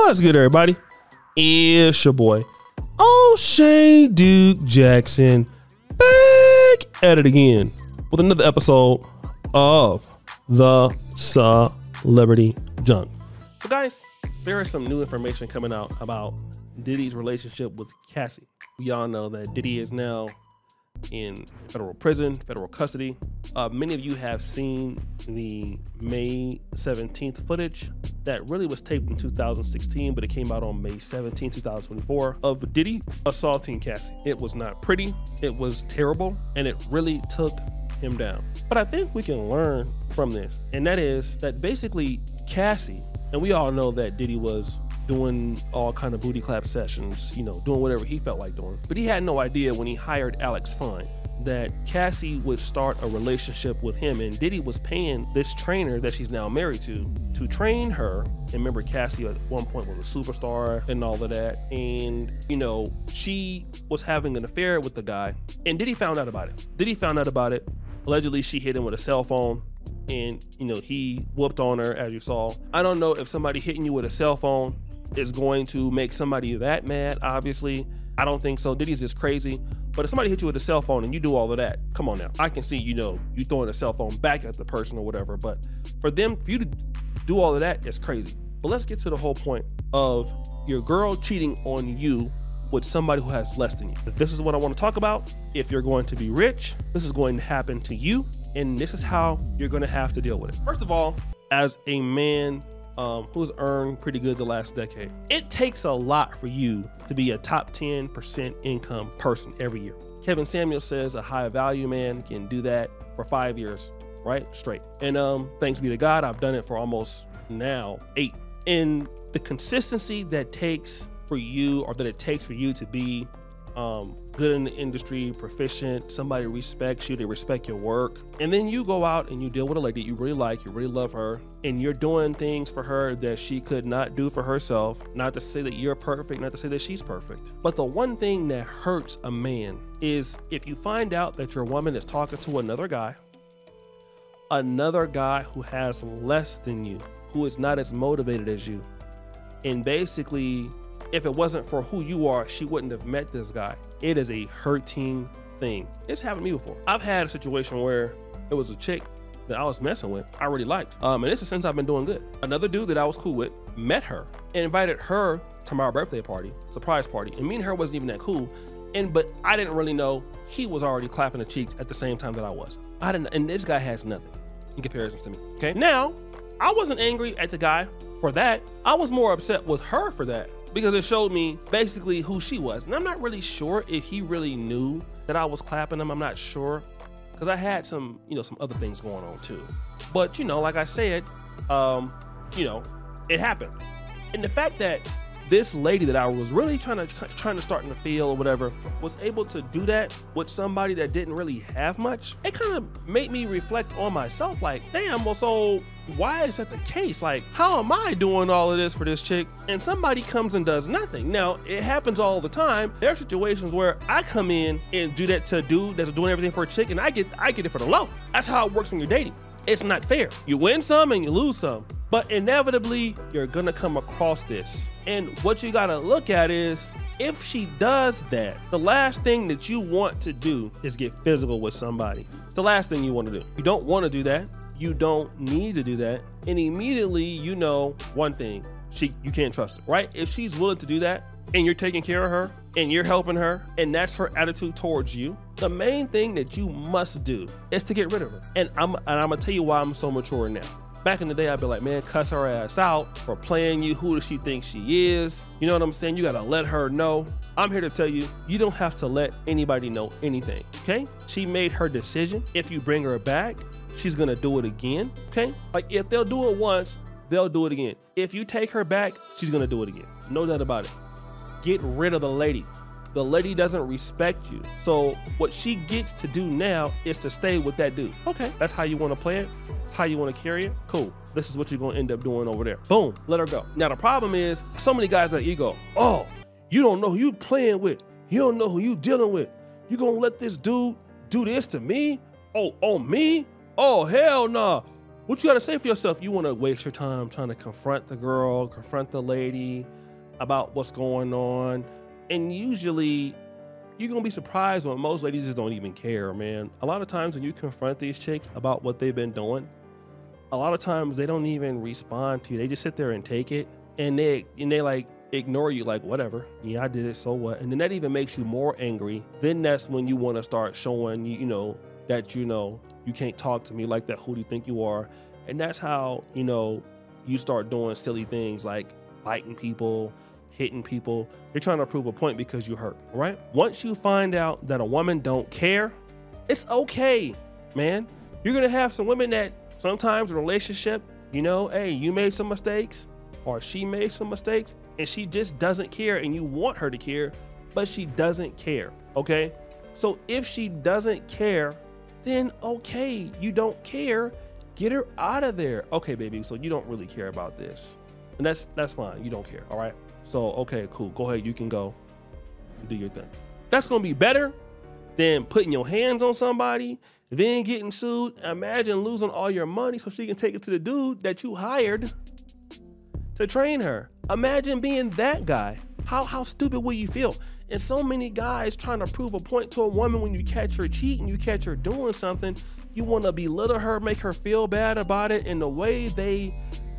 What's good, everybody? It's your boy, O'Shea Duke Jackson, back at it again with another episode of the Celebrity Junk. So guys, there is some new information coming out about Diddy's relationship with Cassie. We all know that Diddy is now in federal prison, federal custody. Many of you have seen the May 17th footage that really was taped in 2016, but it came out on May 17th, 2024 of Diddy assaulting Cassie. It was not pretty, it was terrible, and it really took him down. But I think we can learn from this, and that is that basically Cassie, and we all know that Diddy was doing all kind of booty clap sessions, you know, doing whatever he felt like doing. But he had no idea when he hired Alex Fine that Cassie would start a relationship with him, and Diddy was paying this trainer that she's now married to train her. And remember, Cassie at one point was a superstar and all of that, and you know, she was having an affair with the guy, and Diddy found out about it. Allegedly, she hit him with a cell phone, and you know, he whooped on her, as you saw. I don't know if somebody hitting you with a cell phone is going to make somebody that mad. Obviously, I don't think so. Diddy's just crazy. But if somebody hits you with a cell phone and you do all of that, come on now. I can see, you know, you throwing a cell phone back at the person or whatever, but for you to do all of that, it's crazy. But let's get to the whole point of your girl cheating on you with somebody who has less than you. This is what I want to talk about. If you're going to be rich, this is going to happen to you, and this is how you're going to have to deal with it. First of all, as a man who's earned pretty good the last decade, it takes a lot for you to be a top 10% income person every year. Kevin Samuels says a high value man can do that for 5 years, right? Straight. And thanks be to God, I've done it for almost now 8. And the consistency that takes for you, or that it takes for you to be good in the industry, proficient, somebody respects you, they respect your work, and then you go out and you deal with a lady you really like, you really love her, and you're doing things for her that she could not do for herself. Not to say that you're perfect, not to say that she's perfect, but the one thing that hurts a man is if you find out that your woman is talking to another guy who has less than you, who is not as motivated as you, and basically, if it wasn't for who you are, she wouldn't have met this guy. It is a hurting thing. It's happened to me before. I've had a situation where it was a chick that I was messing with, I really liked. And this is since I've been doing good. Another dude that I was cool with met her and invited her to my birthday party, surprise party. And me and her wasn't even that cool. But I didn't really know he was already clapping the cheeks at the same time that I was. And this guy has nothing in comparison to me, okay? Now, I wasn't angry at the guy for that. I was more upset with her for that, because it showed me basically who she was. And I'm not really sure if he really knew that I was clapping him. I'm not sure, because I had some, you know, some other things going on too. But, you know, like I said, you know, it happened. And the fact that this lady that I was really trying to start in the field or whatever was able to do that with somebody that didn't really have much, it kind of made me reflect on myself, like, damn, well, so why is that the case? Like, how am I doing all of this for this chick and somebody comes and does nothing? Now, it happens all the time. There are situations where I come in and do that to a dude that's doing everything for a chick, and I get it for the low. That's how it works when you're dating. It's not fair. You win some and you lose some, but inevitably you're gonna come across this. And what you gotta look at is, if she does that, the last thing that you want to do is get physical with somebody. It's the last thing you want to do. You don't want to do that. You don't need to do that. And immediately, you know one thing, you can't trust her, right? If she's willing to do that and you're taking care of her and you're helping her and that's her attitude towards you, the main thing that you must do is to get rid of her. And I'm gonna tell you why I'm so mature now. Back in the day, I'd be like, man, cuss her ass out for playing you. Who does she think she is? You know what I'm saying? You gotta let her know. I'm here to tell you, you don't have to let anybody know anything, okay? She made her decision. If you bring her back, she's gonna do it again, okay? Like, if they'll do it once, they'll do it again. If you take her back, she's gonna do it again. No doubt about it. Get rid of the lady. The lady doesn't respect you. So what she gets to do now is to stay with that dude. Okay, that's how you wanna play it. That's how you wanna carry it. Cool. This is what you're gonna end up doing over there. Boom, let her go. Now the problem is, so many guys like you go, oh, you don't know who you playing with. You don't know who you dealing with. You gonna let this dude do this to me? Oh, on me? Oh, hell nah. What you gotta say for yourself? You wanna waste your time trying to confront the girl, confront the lady about what's going on. And usually you're gonna be surprised when most ladies just don't even care, man. A lot of times when you confront these chicks about what they've been doing, a lot of times they don't even respond to you. They just sit there and take it, and they like ignore you, like, whatever. Yeah, I did it, so what? And then that even makes you more angry. Then that's when you want to start showing that you can't talk to me like that. Who do you think you are? And that's how you start doing silly things like fighting people, hitting people. You're trying to prove a point because you hurt, right? Once you find out that a woman don't care, it's okay, man. You're gonna have some women that sometimes in a relationship, hey, you made some mistakes or she made some mistakes and she just doesn't care, and you want her to care, but she doesn't care, okay? So if she doesn't care, then okay, you don't care, get her out of there. Okay, baby, so you don't really care about this. And that's fine, you don't care, all right? So, okay, cool, go ahead, you can go do your thing. That's gonna be better than putting your hands on somebody, then getting sued. Imagine losing all your money so she can take it to the dude that you hired to train her. Imagine being that guy. How stupid will you feel? And so many guys trying to prove a point to a woman when you catch her cheating, you catch her doing something, you want to belittle her, make her feel bad about it. And the way they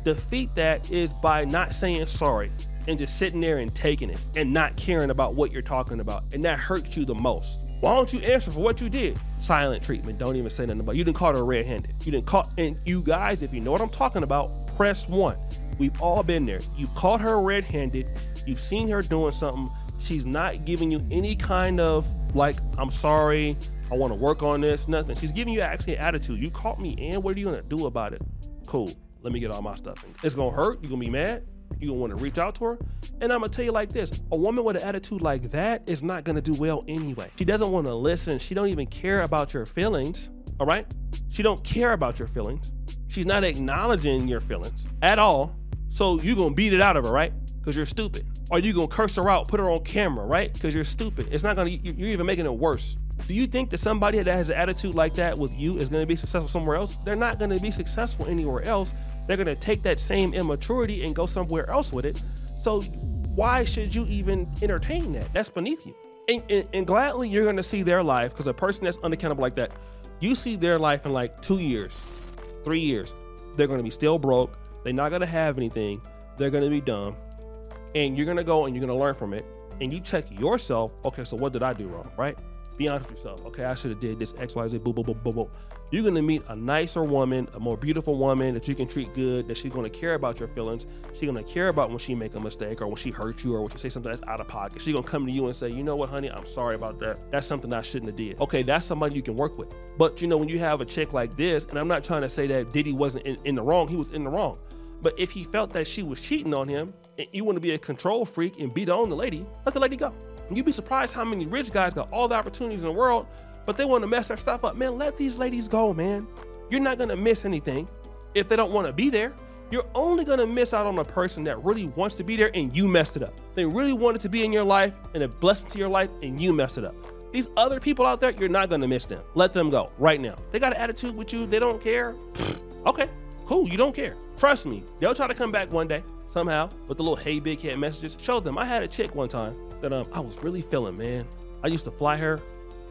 defeat that is by not saying sorry and just sitting there and taking it and not caring about what you're talking about. And that hurts you the most. Why don't you answer for what you did? Silent treatment. Don't even say nothing about it. You didn't call her red-handed. You didn't call, and you guys, if you know what I'm talking about, press 1. We've all been there. You've caught her red-handed. You've seen her doing something. She's not giving you any kind of like, I'm sorry, I want to work on this, nothing. She's giving you actually an attitude. You caught me in, what are you gonna do about it? Cool, let me get all my stuff in. It's gonna hurt, you're gonna be mad, you're gonna want to reach out to her. And I'm gonna tell you like this, a woman with an attitude like that is not gonna do well anyway. She doesn't want to listen. She don't even care about your feelings, all right? She don't care about your feelings. She's not acknowledging your feelings at all. So you're gonna beat it out of her, right? Because you're stupid. Or you gonna curse her out, put her on camera, right? Because you're stupid. It's not gonna, you're even making it worse. Do you think that somebody that has an attitude like that with you is gonna be successful somewhere else? They're not gonna be successful anywhere else. They're gonna take that same immaturity and go somewhere else with it. So why should you even entertain that? That's beneath you. And gladly you're gonna see their life, because a person that's unaccountable like that, you see their life in like 2 years, 3 years. They're gonna be still broke. They're not gonna have anything. They're gonna be dumb. And you're gonna go and you're gonna learn from it. And you check yourself, okay, so what did I do wrong, right? Be honest with yourself. Okay, I should have did this X, Y, Z, boo, boo, boo, boo, boo. You're gonna meet a nicer woman, a more beautiful woman that you can treat good, that she's gonna care about your feelings. She's gonna care about when she make a mistake or when she hurt you or when she say something that's out of pocket. She's gonna come to you and say, you know what, honey, I'm sorry about that. That's something I shouldn't have did. Okay, that's somebody you can work with. But when you have a chick like this, and I'm not trying to say that Diddy wasn't in the wrong, he was in the wrong. But if he felt that she was cheating on him and you want to be a control freak and beat on the lady, let the lady go. And you'd be surprised how many rich guys got all the opportunities in the world, but they want to mess their stuff up. Man, let these ladies go, man. You're not going to miss anything if they don't want to be there. You're only going to miss out on a person that really wants to be there and you messed it up. They really wanted to be in your life and a blessing to your life and you messed it up. These other people out there, you're not going to miss them. Let them go right now. They got an attitude with you. They don't care. Okay, cool. You don't care. Trust me, they'll try to come back one day somehow with the little hey big head messages. Show them. I had a chick one time that I was really feeling, man. I used to fly her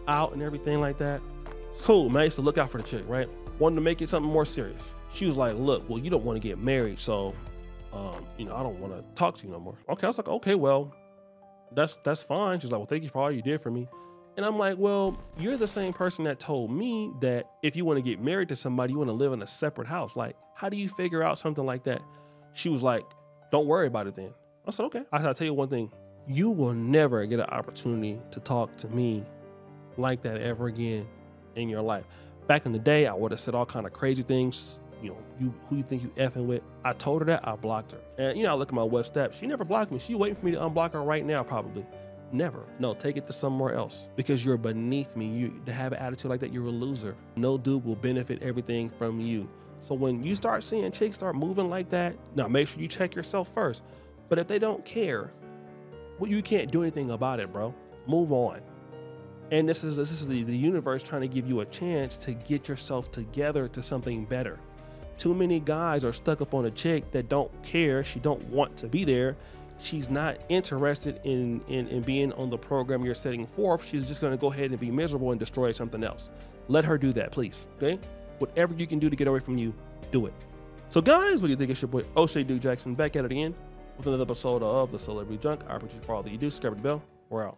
out and everything like that. It's cool, man. I used to look out for the chick, right? Wanted to make it something more serious. She was like, look, well, you don't want to get married, so I don't want to talk to you no more. Okay, I was like, okay, well, that's fine. She's like, well, thank you for all you did for me. And I'm like, well, you're the same person that told me that if you want to get married to somebody, you want to live in a separate house. Like, how do you figure out something like that? She was like, don't worry about it then. I said, okay. I said, I'll tell you one thing. You will never get an opportunity to talk to me like that ever again in your life. Back in the day, I would have said all kind of crazy things. Who you think you effing with? I told her that, I blocked her. And I look at my WhatsApp. She never blocked me. She waiting for me to unblock her right now, probably. Never. No, take it to somewhere else because you're beneath me. To have an attitude like that, you're a loser. No dude will benefit everything from you. So when you start seeing chicks start moving like that, now make sure you check yourself first. But if they don't care, well, you can't do anything about it, bro. Move on. And this is the universe trying to give you a chance to get yourself together to something better. Too many guys are stuck up on a chick that don't care. She don't want to be there. She's not interested in being on the program you're setting forth. She's just going to go ahead and be miserable and destroy something else. Let her do that, please. Okay? Whatever you can do to get away from you, do it. So guys, what do you think? It's your boy O'Shea Duke Jackson back at it again with another episode of The Celebrity Junk. I appreciate you for all that you do. Subscribe to the bell. We're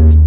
out.